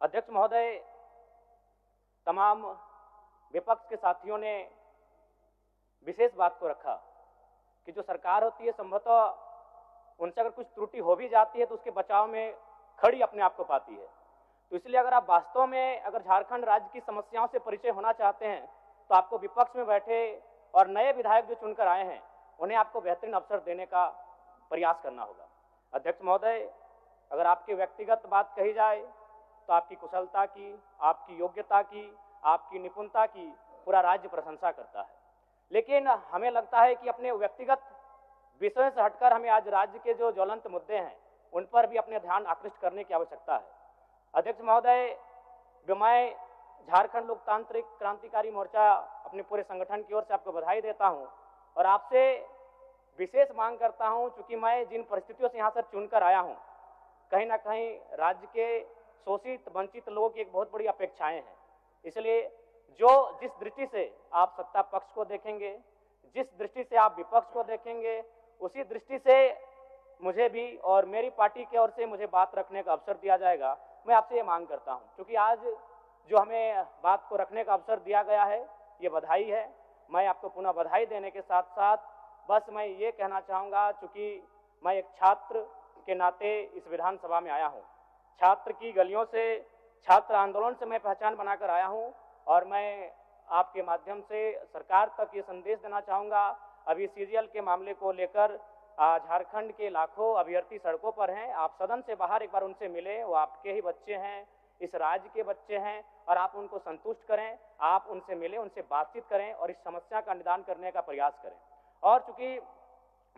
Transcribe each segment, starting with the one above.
अध्यक्ष महोदय, तमाम विपक्ष के साथियों ने विशेष बात को रखा कि जो सरकार होती है संभवतः उनसे अगर कुछ त्रुटि हो भी जाती है तो उसके बचाव में खड़ी अपने आप को पाती है। तो इसलिए अगर आप वास्तव में अगर झारखंड राज्य की समस्याओं से परिचय होना चाहते हैं तो आपको विपक्ष में बैठे और नए विधायक जो चुनकर आए हैं उन्हें आपको बेहतरीन अवसर देने का प्रयास करना होगा। अध्यक्ष महोदय, अगर आपकी व्यक्तिगत बात कही जाए तो आपकी कुशलता की, आपकी योग्यता की, आपकी निपुणता की पूरा राज्य प्रशंसा करता है, लेकिन हमें लगता है कि अपने व्यक्तिगत विषय से हटकर हमें आज राज्य के जो ज्वलंत मुद्दे हैं उन पर भी अपने ध्यान आकृष्ट करने की आवश्यकता है। अध्यक्ष महोदय, मैं झारखंड लोकतांत्रिक क्रांतिकारी मोर्चा अपने पूरे संगठन की ओर से आपको बधाई देता हूं और आपसे विशेष मांग करता हूं, चूंकि मैं जिन परिस्थितियों से यहां से चुनकर आया हूं, कहीं ना कहीं राज्य के शोषित वंचित लोगों की एक बहुत बड़ी अपेक्षाएं हैं। इसलिए जिस दृष्टि से आप सत्ता पक्ष को देखेंगे, जिस दृष्टि से आप विपक्ष को देखेंगे, उसी दृष्टि से मुझे भी और मेरी पार्टी की ओर से मुझे बात रखने का अवसर दिया जाएगा। मैं आपसे ये मांग करता हूं, क्योंकि आज जो हमें बात को रखने का अवसर दिया गया है ये बधाई है। मैं आपको पुनः बधाई देने के साथ साथ बस मैं ये कहना चाहूँगा, चूँकि मैं एक छात्र के नाते इस विधानसभा में आया हूँ, छात्र की गलियों से, छात्र आंदोलन से मैं पहचान बनाकर आया हूँ और मैं आपके माध्यम से सरकार तक ये संदेश देना चाहूँगा। अभी सीरियल के मामले को लेकर झारखंड के लाखों अभ्यर्थी सड़कों पर हैं। आप सदन से बाहर एक बार उनसे मिलें, वो आपके ही बच्चे हैं, इस राज्य के बच्चे हैं और आप उनको संतुष्ट करें, आप उनसे मिलें, उनसे बातचीत करें और इस समस्या का निदान करने का प्रयास करें। और चूंकि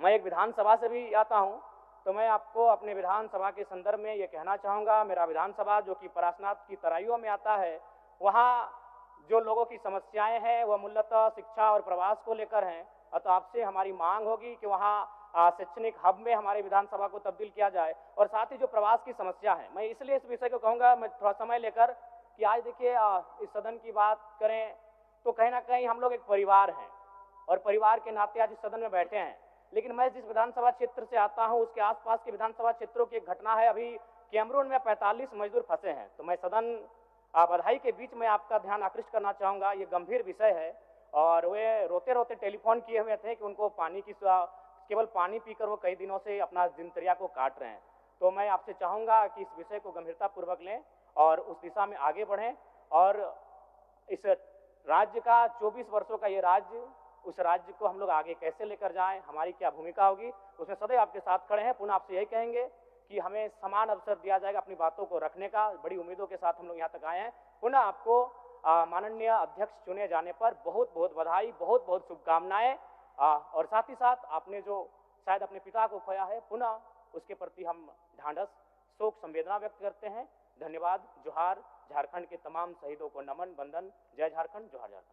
मैं एक विधानसभा से भी आता हूं तो मैं आपको अपने विधानसभा के संदर्भ में ये कहना चाहूँगा, मेरा विधानसभा जो कि परासनाथ की तराइयों में आता है, वहाँ जो लोगों की समस्याएं हैं वह मूलतः शिक्षा और प्रवास को लेकर हैं। तो आपसे हमारी मांग होगी कि वहाँ शैक्षणिक हब में हमारे विधानसभा को तब्दील किया जाए और साथ ही जो प्रवास की समस्या है, मैं इसलिए इस विषय को कहूँगा, मैं थोड़ा समय लेकर कि आज देखिए इस सदन की बात करें तो कहीं ना कहीं हम लोग एक परिवार हैं और परिवार के नाते आज इस सदन में बैठे हैं। लेकिन मैं जिस विधानसभा क्षेत्र से आता हूं उसके आसपास के विधानसभा क्षेत्रों की एक घटना है, अभी कैमरून में 45 मजदूर फंसे हैं। तो मैं सदन बधाई के बीच में आपका ध्यान आकृष्ट करना चाहूँगा, ये गंभीर विषय है और वे रोते रोते टेलीफोन किए हुए थे कि उनको केवल पानी पीकर वो कई दिनों से अपना दिनचर्या को काट रहे हैं। तो मैं आपसे चाहूँगा कि इस विषय को गंभीरतापूर्वक लें और उस दिशा में आगे बढ़ें और इस राज्य का 24 वर्षों का ये राज्य, उस राज्य को हम लोग आगे कैसे लेकर जाएं, हमारी क्या भूमिका होगी, उसमें सदैव आपके साथ खड़े हैं। पुनः आपसे यही कहेंगे कि हमें समान अवसर दिया जाएगा अपनी बातों को रखने का। बड़ी उम्मीदों के साथ हम लोग यहाँ तक आए हैं। पुनः आपको माननीय अध्यक्ष चुने जाने पर बहुत बहुत बधाई, बहुत बहुत शुभकामनाएं और साथ ही साथ आपने जो शायद अपने पिता को खोया है, पुनः उसके प्रति हम ढांढस, शोक, संवेदना व्यक्त करते हैं। धन्यवाद। जोहार। झारखंड के तमाम शहीदों को नमन, वंदन। जय झारखंड, जोहार झारखंड।